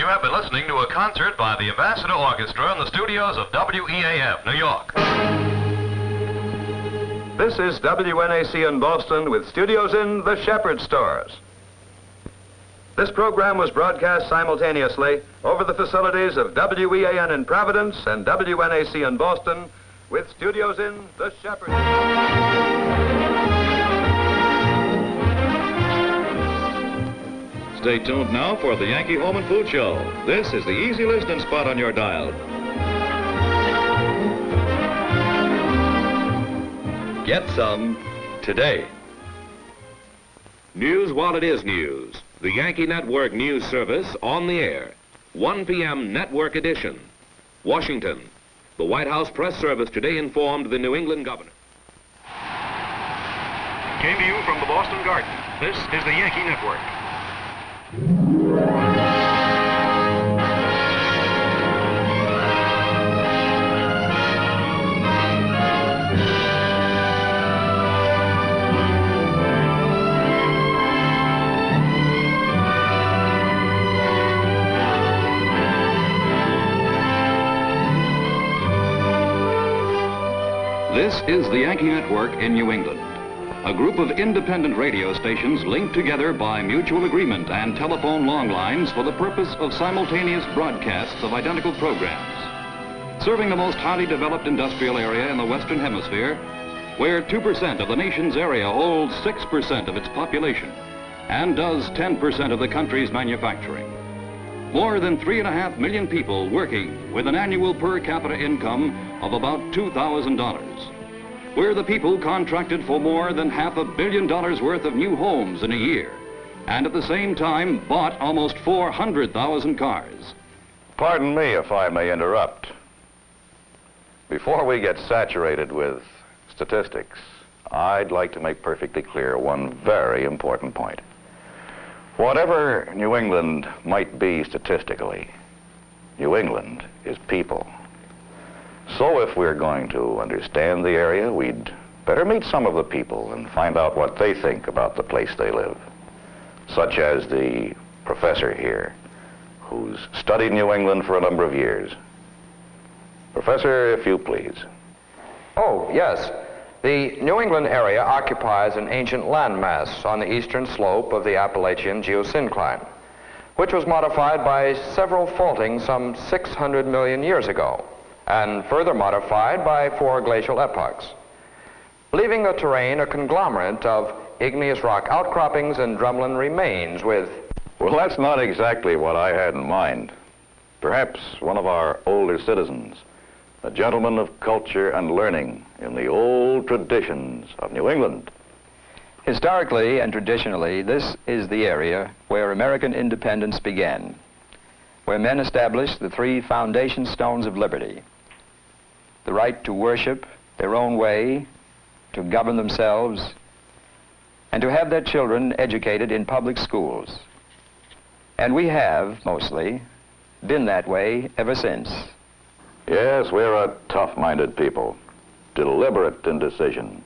You have been listening to a concert by the Ambassador Orchestra in the studios of WEAF, New York. This is WNAC in Boston with studios in the Shepherd Stores. This program was broadcast simultaneously over the facilities of WEAN in Providence and WNAC in Boston with studios in the Shepherd Stores. Stay tuned now for the Yankee Home and Food Show. This is the easy listening spot on your dial. Get some today. News while it is news. The Yankee Network News Service on the air. 1 p.m. Network Edition. Washington. The White House Press Service today informed the New England governor. Came to you from the Boston Garden. This is the Yankee Network. This is the Yankee Network in New England. A group of independent radio stations linked together by mutual agreement and telephone long lines for the purpose of simultaneous broadcasts of identical programs. Serving the most highly developed industrial area in the Western Hemisphere, where 2% of the nation's area holds 6% of its population and does 10% of the country's manufacturing. More than 3.5 million people working with an annual per capita income of about $2,000. We're the people contracted for more than $500 million worth of new homes in a year, and at the same time bought almost 400,000 cars. Pardon me if I may interrupt. Before we get saturated with statistics, I'd like to make perfectly clear one very important point. Whatever New England might be statistically, New England is people. So if we're going to understand the area, we'd better meet some of the people and find out what they think about the place they live. Such as the professor here, who's studied New England for a number of years. Professor, if you please. Oh, yes. The New England area occupies an ancient landmass on the eastern slope of the Appalachian geosyncline, which was modified by several faultings some 600 million years ago, and further modified by 4 glacial epochs, leaving the terrain a conglomerate of igneous rock outcroppings and drumlin remains with... Well, that's not exactly what I had in mind. Perhaps one of our older citizens, a gentleman of culture and learning in the old traditions of New England. Historically and traditionally, this is the area where American independence began, where men established the 3 foundation stones of liberty: the right to worship their own way, to govern themselves, and to have their children educated in public schools. And we have, mostly, been that way ever since. Yes, we're a tough-minded people, deliberate in decision.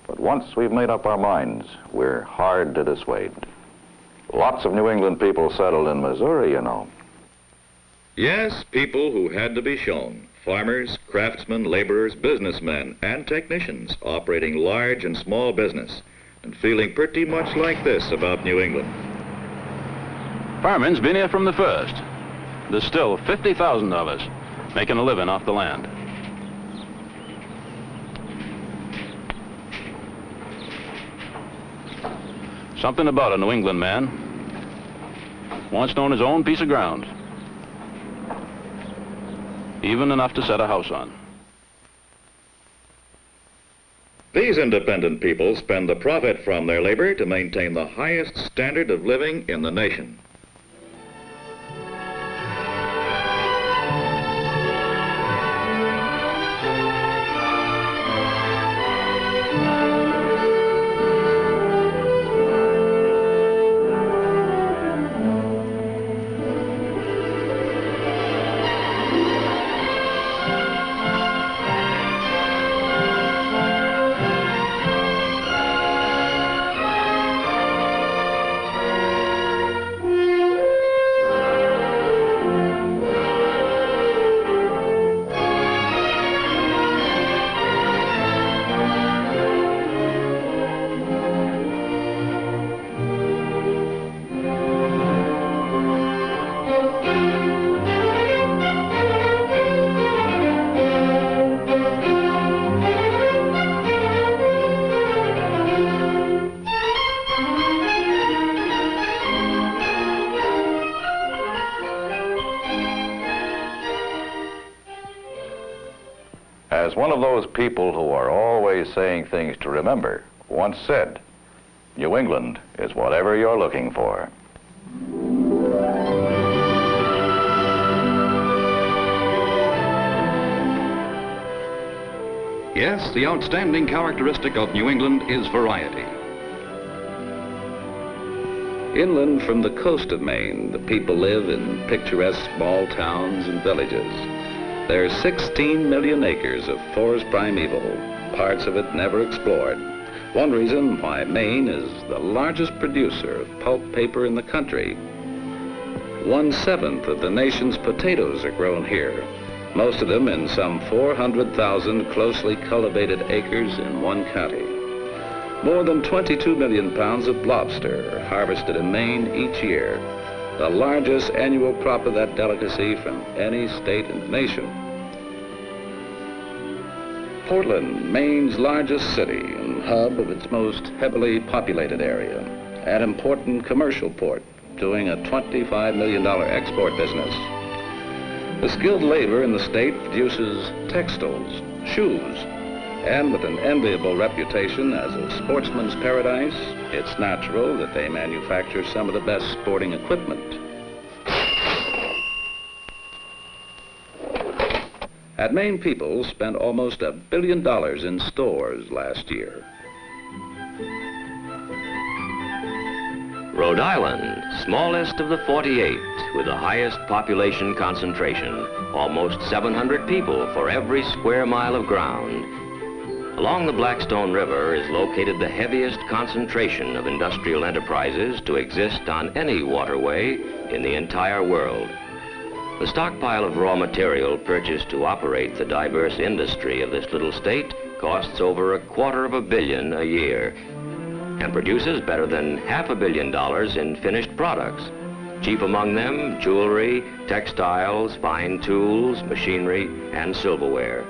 But once we've made up our minds, we're hard to dissuade. Lots of New England people settled in Missouri, you know. Yes, people who had to be shown. Farmers, craftsmen, laborers, businessmen, and technicians operating large and small business and feeling pretty much like this about New England. Farming's been here from the first. There's still 50,000 of us making a living off the land. Something about a New England man wants to own his own piece of ground. Even enough to set a house on. These independent people spend the profit from their labor to maintain the highest standard of living in the nation. one of those people who are always saying things to remember once said, New England is whatever you're looking for. Yes, the outstanding characteristic of New England is variety. Inland from the coast of Maine, the people live in picturesque small towns and villages. There's 16 million acres of forest primeval, parts of it never explored. One reason why Maine is the largest producer of pulp paper in the country. 1/7 of the nation's potatoes are grown here, most of them in some 400,000 closely cultivated acres in one county. More than 22 million pounds of lobster are harvested in Maine each year, the largest annual crop of that delicacy from any state in the nation. Portland, Maine's largest city and hub of its most heavily populated area, an important commercial port, doing a $25 million export business. The skilled labor in the state produces textiles, shoes, and with an enviable reputation as a sportsman's paradise, it's natural that they manufacture some of the best sporting equipment. At Maine, people spent almost $1 billion in stores last year. Rhode Island, smallest of the 48, with the highest population concentration, almost 700 people for every square mile of ground. Along the Blackstone River is located the heaviest concentration of industrial enterprises to exist on any waterway in the entire world. The stockpile of raw material purchased to operate the diverse industry of this little state costs over $250 million a year, and produces better than $500 million in finished products. Chief among them, jewelry, textiles, fine tools, machinery, and silverware.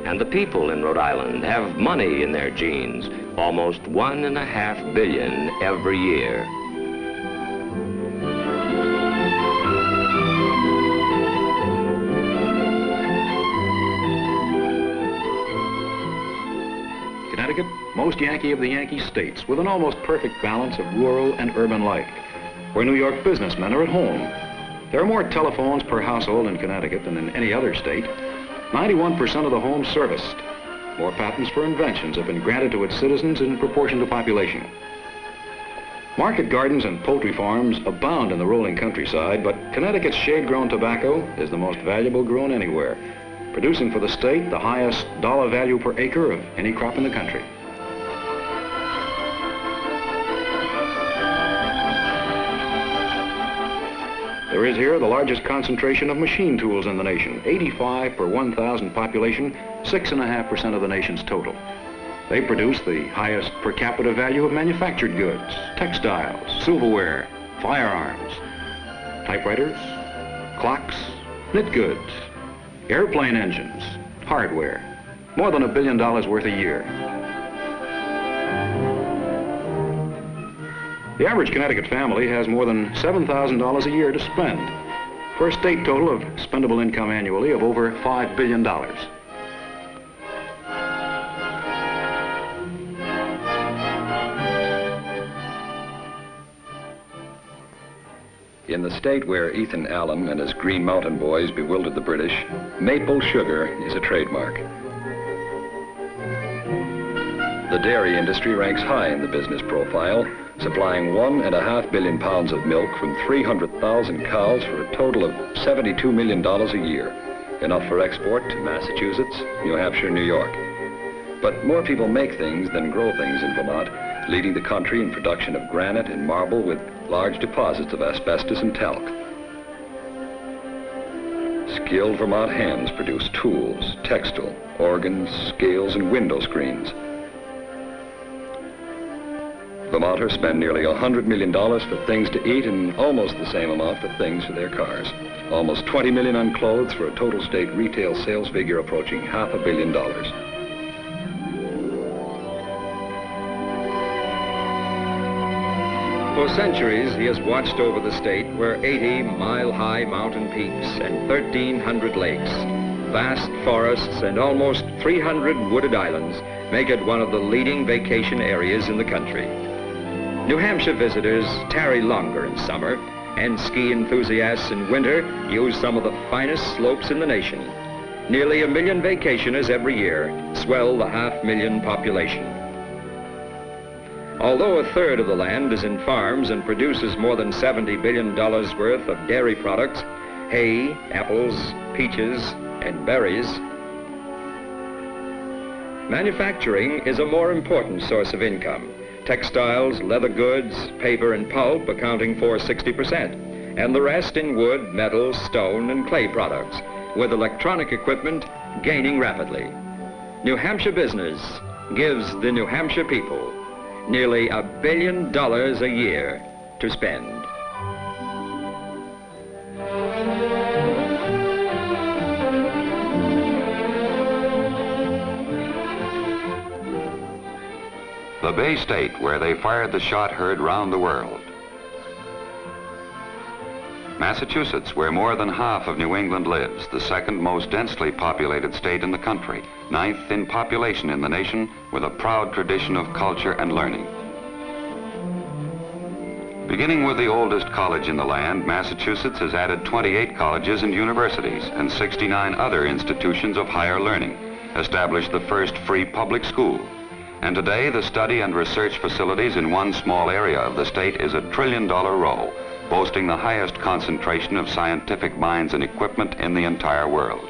And the people in Rhode Island have money in their genes, almost $1.5 billion every year. Connecticut, most Yankee of the Yankee states, with an almost perfect balance of rural and urban life, where New York businessmen are at home. There are more telephones per household in Connecticut than in any other state. 91% of the homes serviced. More patents for inventions have been granted to its citizens in proportion to population. Market gardens and poultry farms abound in the rolling countryside, but Connecticut's shade-grown tobacco is the most valuable grown anywhere, producing for the state the highest dollar value per acre of any crop in the country. There is here the largest concentration of machine tools in the nation, 85 per 1,000 population, 6.5% of the nation's total. They produce the highest per capita value of manufactured goods, textiles, silverware, firearms, typewriters, clocks, knit goods, airplane engines, hardware, more than $1 billion worth a year. The average Connecticut family has more than $7,000 a year to spend, for a state total of spendable income annually of over $5 billion. In the state where Ethan Allen and his Green Mountain Boys bewildered the British, maple sugar is a trademark. The dairy industry ranks high in the business profile, supplying 1.5 billion pounds of milk from 300,000 cows for a total of $72 million a year, enough for export to Massachusetts, New Hampshire, New York. But more people make things than grow things in Vermont, leading the country in production of granite and marble with large deposits of asbestos and talc. Skilled Vermont hands produce tools, textile, organs, scales, and window screens. Vermonters spend nearly $100 million for things to eat and almost the same amount for things for their cars. Almost $20 million on clothes for a total state retail sales figure approaching $500 million. For centuries, he has watched over the state where 80 mile-high mountain peaks and 1,300 lakes, vast forests and almost 300 wooded islands make it one of the leading vacation areas in the country. New Hampshire visitors tarry longer in summer, and ski enthusiasts in winter use some of the finest slopes in the nation. Nearly 1 million vacationers every year swell the 500,000 population. Although 1/3 of the land is in farms and produces more than $70 billion worth of dairy products, hay, apples, peaches, and berries, manufacturing is a more important source of income. Textiles, leather goods, paper, and pulp accounting for 60%, and the rest in wood, metal, stone, and clay products, with electronic equipment gaining rapidly. New Hampshire business gives the New Hampshire people nearly $1 billion a year to spend. The Bay State, where they fired the shot heard round the world. Massachusetts, where more than half of New England lives, the second most densely populated state in the country, 9th in population in the nation, with a proud tradition of culture and learning. Beginning with the oldest college in the land, Massachusetts has added 28 colleges and universities and 69 other institutions of higher learning, established the first free public school. And today, the study and research facilities in one small area of the state is $1 trillion row, boasting the highest concentration of scientific minds and equipment in the entire world.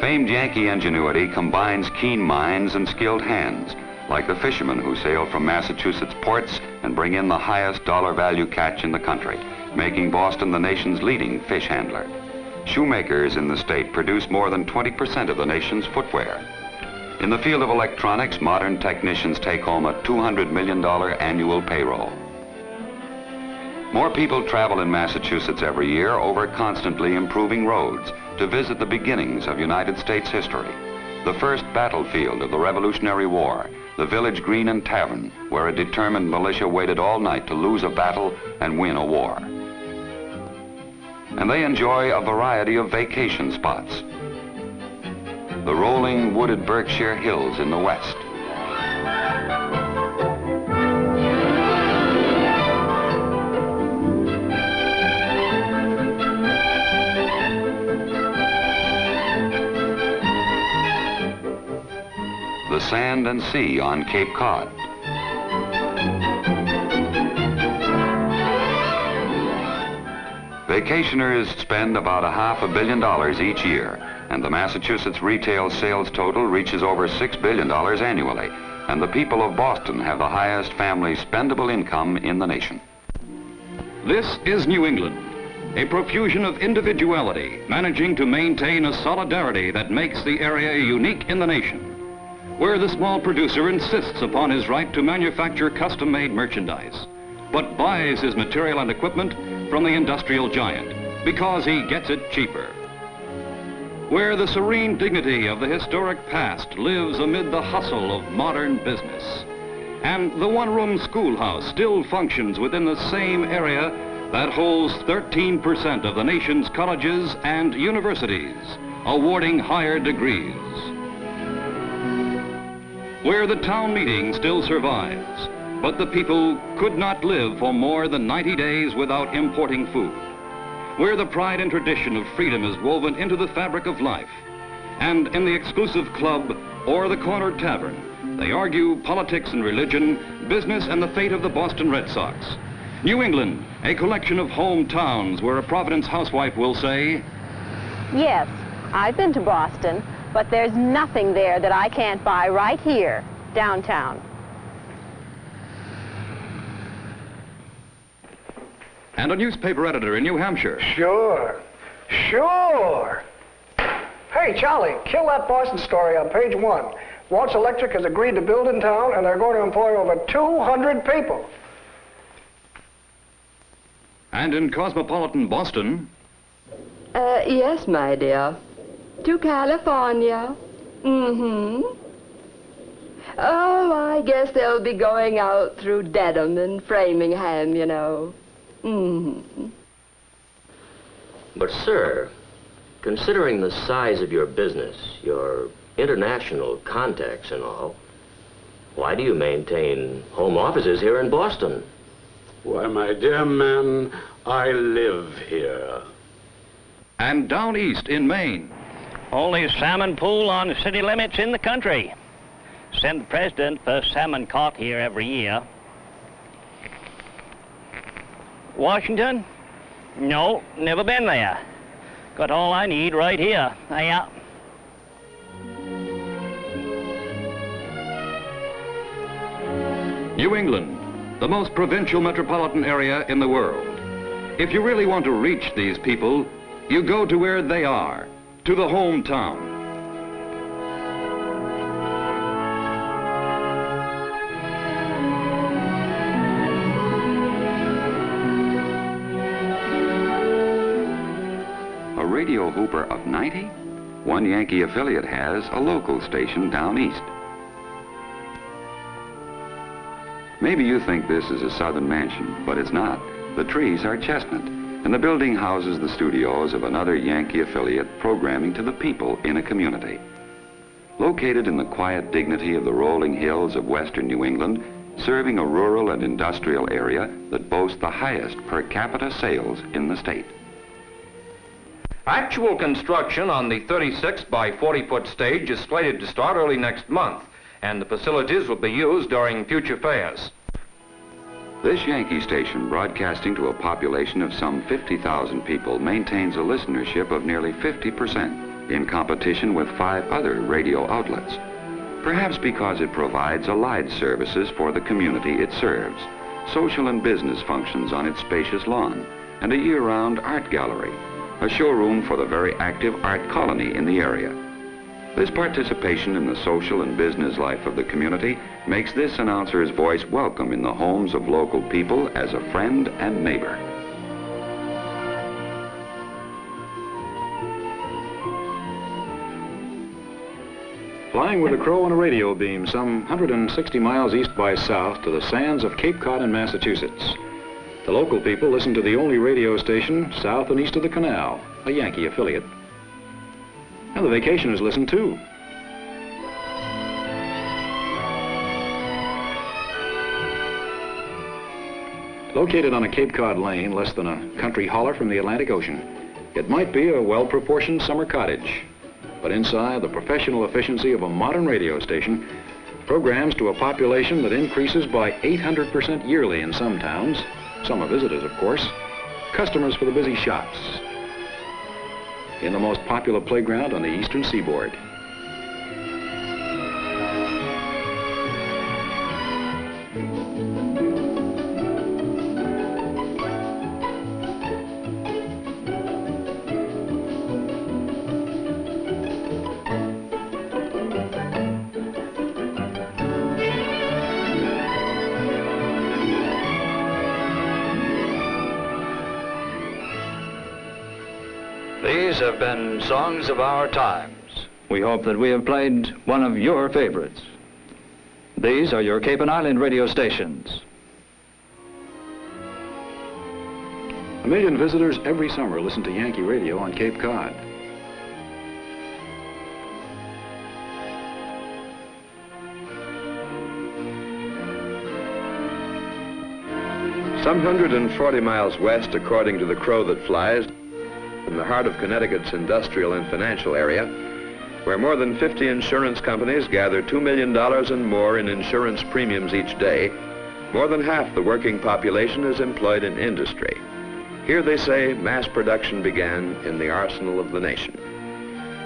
Famed Yankee ingenuity combines keen minds and skilled hands, like the fishermen who sail from Massachusetts ports and bring in the highest dollar value catch in the country, making Boston the nation's leading fish handler. Shoemakers in the state produce more than 20% of the nation's footwear. In the field of electronics, modern technicians take home a $200 million annual payroll. More people travel in Massachusetts every year over constantly improving roads to visit the beginnings of United States history. The first battlefield of the Revolutionary War, the Village Green and Tavern, where a determined militia waited all night to lose a battle and win a war. And they enjoy a variety of vacation spots. The rolling wooded Berkshire Hills in the west. The sand and sea on Cape Cod. Vacationers spend about $500 million each year, and the Massachusetts retail sales total reaches over $6 billion annually, and the people of Boston have the highest family spendable income in the nation. This is New England, a profusion of individuality, managing to maintain a solidarity that makes the area unique in the nation, where the small producer insists upon his right to manufacture custom-made merchandise, but buys his material and equipment from the industrial giant because he gets it cheaper. Where the serene dignity of the historic past lives amid the hustle of modern business, and the one-room schoolhouse still functions within the same area that holds 13% of the nation's colleges and universities, awarding higher degrees. Where the town meeting still survives, but the people could not live for more than 90 days without importing food. Where the pride and tradition of freedom is woven into the fabric of life. And in the exclusive club or the corner tavern, they argue politics and religion, business and the fate of the Boston Red Sox. New England, a collection of hometowns where a Providence housewife will say, "Yes, I've been to Boston, but there's nothing there that I can't buy right here, downtown." And a newspaper editor in New Hampshire. Sure. Hey, Charlie, kill that Boston story on page 1. Waltz Electric has agreed to build in town, and they're going to employ over 200 people. And in cosmopolitan Boston. Yes, my dear. To California. Mm-hmm. Oh, I guess they'll be going out through Dedham and Framingham, you know. Mm-hmm. But, sir, Considering the size of your business, your international contacts and all, why do you maintain home offices here in Boston? Why, my dear man, I live here. And down east in Maine. Only salmon pool on the city limits in the country. Send the president first salmon caught here every year. Washington? No, never been there. Got all I need right here. Yeah. New England, the most provincial metropolitan area in the world. If you really want to reach these people, you go to where they are, to the hometown. A radio hooper of 90? One Yankee affiliate has a local station down east. Maybe you think this is a southern mansion, but it's not. The trees are chestnut, and the building houses the studios of another Yankee affiliate programming to the people in a community. Located in the quiet dignity of the rolling hills of western New England, serving a rural and industrial area that boasts the highest per capita sales in the state. Actual construction on the 36 by 40-foot stage is slated to start early next month, and the facilities will be used during future fairs. This Yankee station, broadcasting to a population of some 50,000 people, maintains a listenership of nearly 50% in competition with 5 other radio outlets. Perhaps because it provides allied services for the community it serves, social and business functions on its spacious lawn, and a year-round art gallery, a showroom for the very active art colony in the area. This participation in the social and business life of the community makes this announcer's voice welcome in the homes of local people as a friend and neighbor. Flying with a crow on a radio beam some 160 miles east by south to the sands of Cape Cod in Massachusetts. The local people listen to the only radio station south and east of the canal, a Yankee affiliate. And the vacationers listen too. Located on a Cape Cod lane less than a country holler from the Atlantic Ocean, it might be a well-proportioned summer cottage, but inside the professional efficiency of a modern radio station, programs to a population that increases by 800% yearly in some towns, summer visitors of course, customers for the busy shops, in the most popular playground on the eastern seaboard. These have been songs of our times. We hope that we have played one of your favorites. These are your Cape and Island radio stations. 1 million visitors every summer listen to Yankee radio on Cape Cod. Some 140 miles west, according to the crow that flies, in the heart of Connecticut's industrial and financial area, where more than 50 insurance companies gather $2 million and more in insurance premiums each day, more than half the working population is employed in industry. Here they say mass production began in the arsenal of the nation.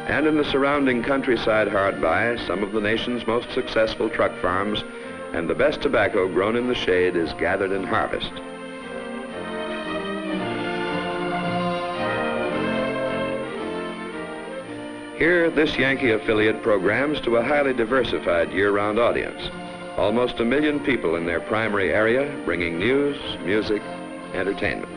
And in the surrounding countryside hard by, some of the nation's most successful truck farms and the best tobacco grown in the shade is gathered in harvest. Here, this Yankee affiliate programs to a highly diversified year-round audience. Almost 1 million people in their primary area, bringing news, music, entertainment.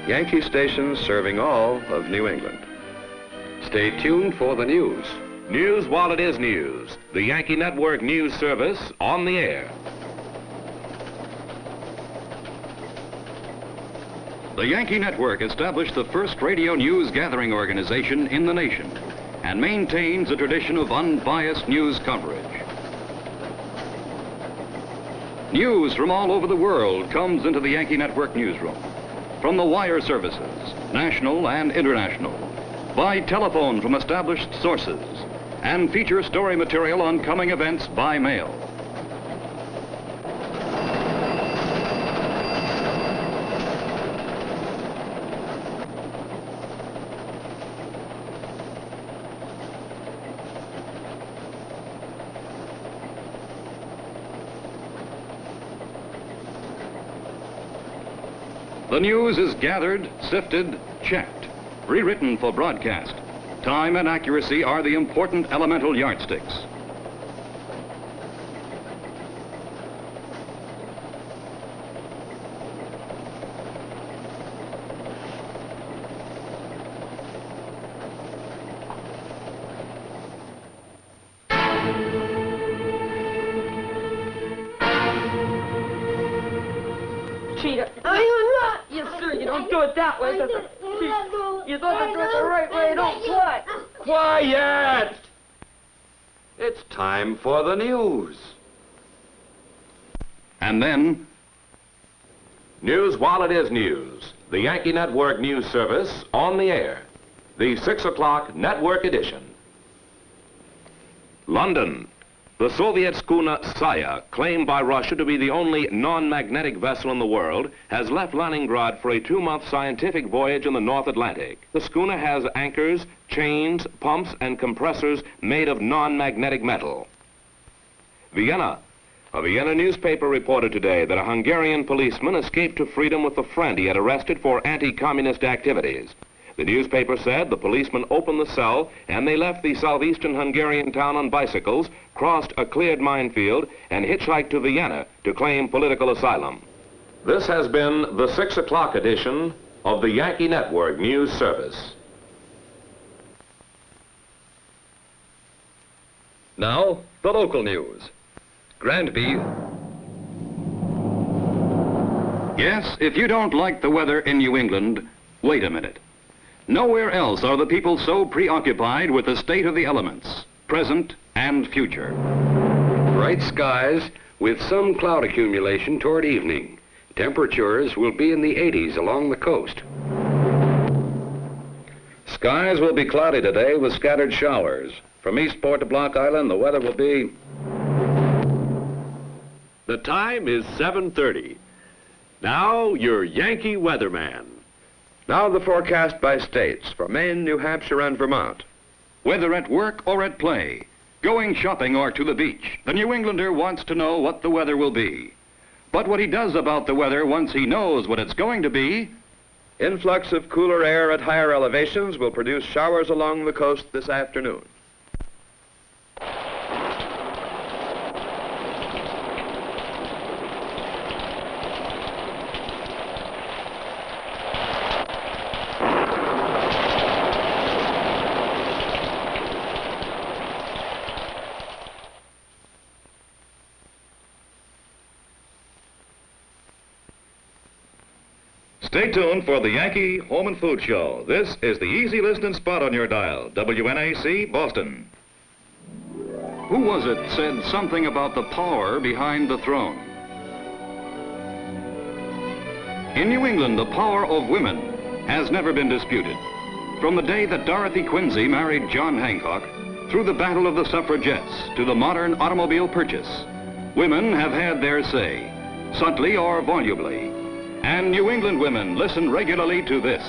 Yankee stations serving all of New England. Stay tuned for the news. News while it is news. The Yankee Network News Service on the air. The Yankee Network established the first radio news gathering organization in the nation and maintains a tradition of unbiased news coverage. News from all over the world comes into the Yankee Network newsroom, from the wire services, national and international, by telephone from established sources, and feature story material on coming events by mail. The news is gathered, sifted, checked, rewritten for broadcast. Time and accuracy are the important elemental yardsticks. Cheater. Yes, sir, you don't do it that way. You thought to do it the right way, don't what? Quiet! It's time for the news. And then, News while it is news. The Yankee Network News Service on the air. The 6 o'clock network edition. London. The Soviet schooner Saya, claimed by Russia to be the only non-magnetic vessel in the world, has left Leningrad for a 2-month scientific voyage in the North Atlantic. The schooner has anchors, chains, pumps, and compressors made of non-magnetic metal. Vienna. A Vienna newspaper reported today that a Hungarian policeman escaped to freedom with a friend he had arrested for anti-communist activities. The newspaper said the policeman opened the cell and they left the southeastern Hungarian town on bicycles, crossed a cleared minefield, and hitchhiked to Vienna to claim political asylum. This has been the 6 o'clock edition of the Yankee Network News Service. Now, the local news. Granby. yes, if you don't like the weather in New England, wait a minute. Nowhere else are the people so preoccupied with the state of the elements, present and future. Bright skies with some cloud accumulation toward evening. Temperatures will be in the 80s along the coast. Skies will be cloudy today with scattered showers. From Eastport to Block Island, the weather will be... The time is 7:30. Now, your Yankee weatherman. Now the forecast by states for Maine, New Hampshire, and Vermont. Whether at work or at play, going shopping or to the beach, the New Englander wants to know what the weather will be. But what he does about the weather once he knows what it's going to be... Influx of cooler air at higher elevations will produce showers along the coast this afternoon. Stay tuned for the Yankee Home and Food Show. This is the easy listening spot on your dial, WNAC Boston. Who was it said something about the power behind the throne? In New England, the power of women has never been disputed. From the day that Dorothy Quincy married John Hancock, through the battle of the suffragettes to the modern automobile purchase, women have had their say, subtly or volubly. And New England women listen regularly to this.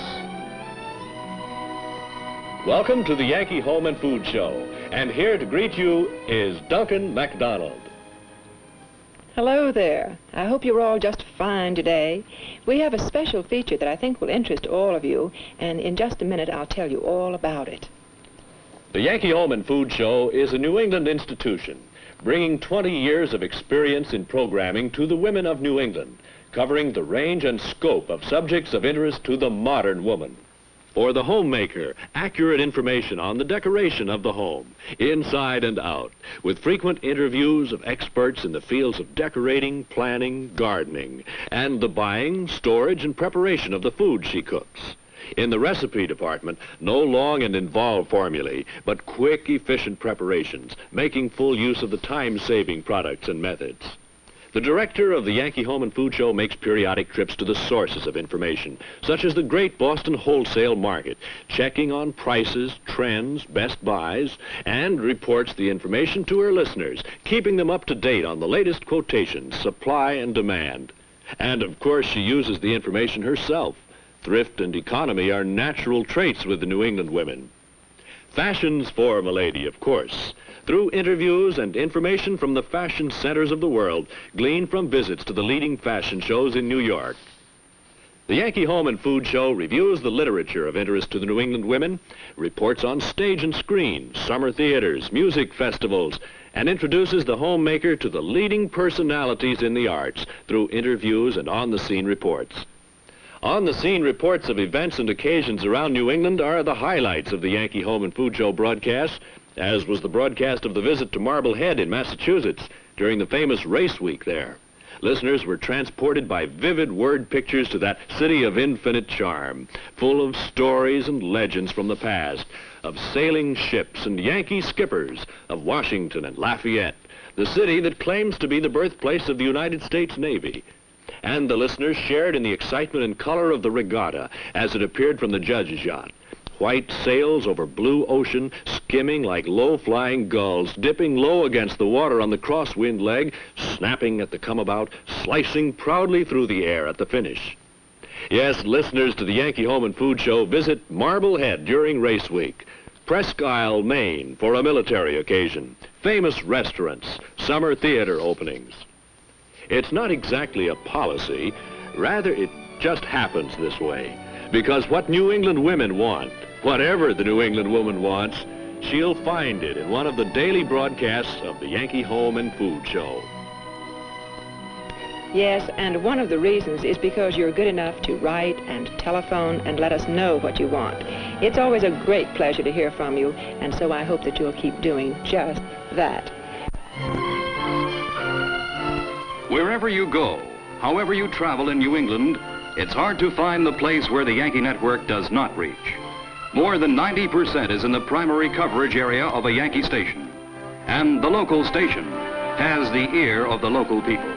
Welcome to the Yankee Home and Food Show. And here to greet you is Duncan MacDonald. Hello there. I hope you're all just fine today. We have a special feature that I think will interest all of you, and in just a minute I'll tell you all about it. The Yankee Home and Food Show is a New England institution, bringing 20 years of experience in programming to the women of New England, covering the range and scope of subjects of interest to the modern woman. For the homemaker, accurate information on the decoration of the home, inside and out, with frequent interviews of experts in the fields of decorating, planning, gardening, and the buying, storage, and preparation of the food she cooks. In the recipe department, no long and involved formulae, but quick, efficient preparations, making full use of the time-saving products and methods. The director of the Yankee Home and Food Show makes periodic trips to the sources of information, such as the great Boston wholesale market, checking on prices, trends, best buys, and reports the information to her listeners, keeping them up to date on the latest quotations, supply and demand. And of course, she uses the information herself. Thrift and economy are natural traits with the New England women. Fashions for Milady, of course, through interviews and information from the fashion centers of the world, gleaned from visits to the leading fashion shows in New York. The Yankee Home and Food Show reviews the literature of interest to the New England women, reports on stage and screen, summer theaters, music festivals, and introduces the homemaker to the leading personalities in the arts through interviews and on-the-scene reports. On-the-scene reports of events and occasions around New England are the highlights of the Yankee Home and Food Show broadcasts, as was the broadcast of the visit to Marblehead in Massachusetts during the famous race week there. Listeners were transported by vivid word pictures to that city of infinite charm, full of stories and legends from the past, of sailing ships and Yankee skippers, of Washington and Lafayette, the city that claims to be the birthplace of the United States Navy. And the listeners shared in the excitement and color of the regatta as it appeared from the judge's yacht. White sails over blue ocean, skimming like low-flying gulls, dipping low against the water on the crosswind leg, snapping at the come-about, slicing proudly through the air at the finish. Yes, listeners to the Yankee Home and Food Show visit Marblehead during race week, Presque Isle, Maine, for a military occasion, famous restaurants, summer theater openings. It's not exactly a policy, rather it just happens this way. Because what New England women want, whatever the New England woman wants, she'll find it in one of the daily broadcasts of the Yankee Home and Food Show. Yes, and one of the reasons is because you're good enough to write and telephone and let us know what you want. It's always a great pleasure to hear from you, and so I hope that you'll keep doing just that. Wherever you go, however you travel in New England, it's hard to find the place where the Yankee Network does not reach. More than 90% is in the primary coverage area of a Yankee station. And the local station has the ear of the local people.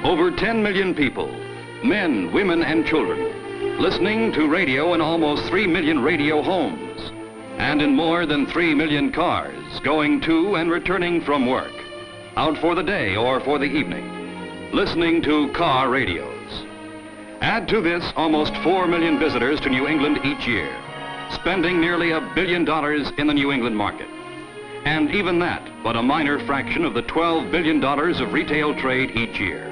Over 10 million people, men, women, and children, listening to radio in almost 3 million radio homes. And in more than 3 million cars going to and returning from work, out for the day or for the evening, listening to car radios. Add to this almost 4 million visitors to New England each year, spending nearly $1 billion in the New England market. And even that, but a minor fraction of the $12 billion of retail trade each year.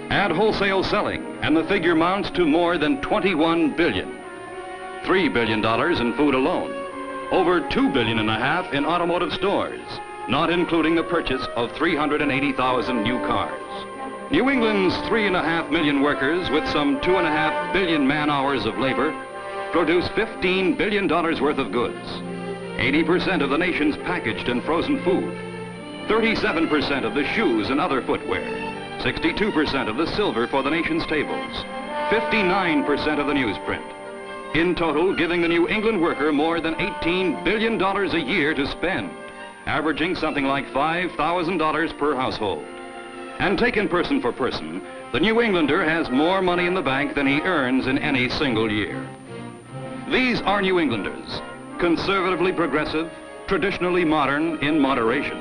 Add wholesale selling, and the figure mounts to more than $21 billion. $3 billion in food alone. Over $2.5 billion in automotive stores, not including the purchase of 380,000 new cars. New England's 3.5 million workers with some 2.5 billion man-hours of labor produce $15 billion worth of goods. 80% of the nation's packaged and frozen food. 37% of the shoes and other footwear. 62% of the silver for the nation's tables. 59% of the newsprint. In total, giving the New England worker more than $18 billion a year to spend, averaging something like $5,000 per household. And taken person for person, the New Englander has more money in the bank than he earns in any single year. These are New Englanders, conservatively progressive, traditionally modern in moderation.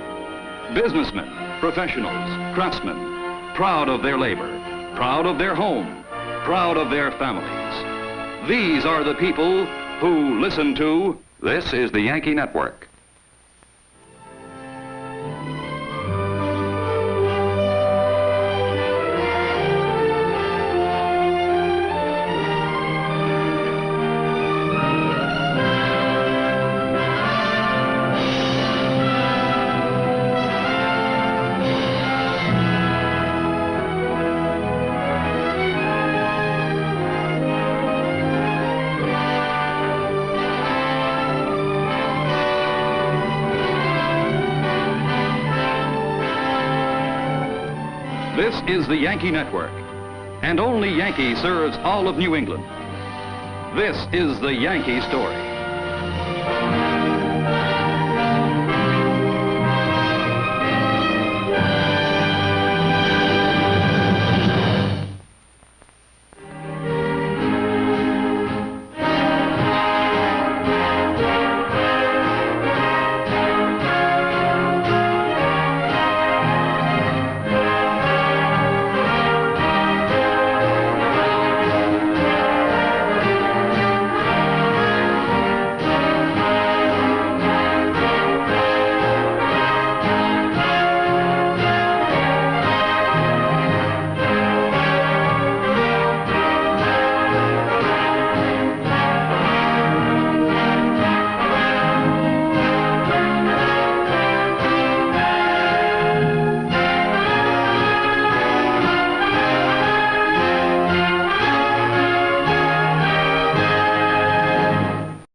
Businessmen, professionals, craftsmen, proud of their labor, proud of their home, proud of their families. These are the people who listen to... This is the Yankee Network. This is the Yankee Network, and only Yankee serves all of New England. This is the Yankee Story.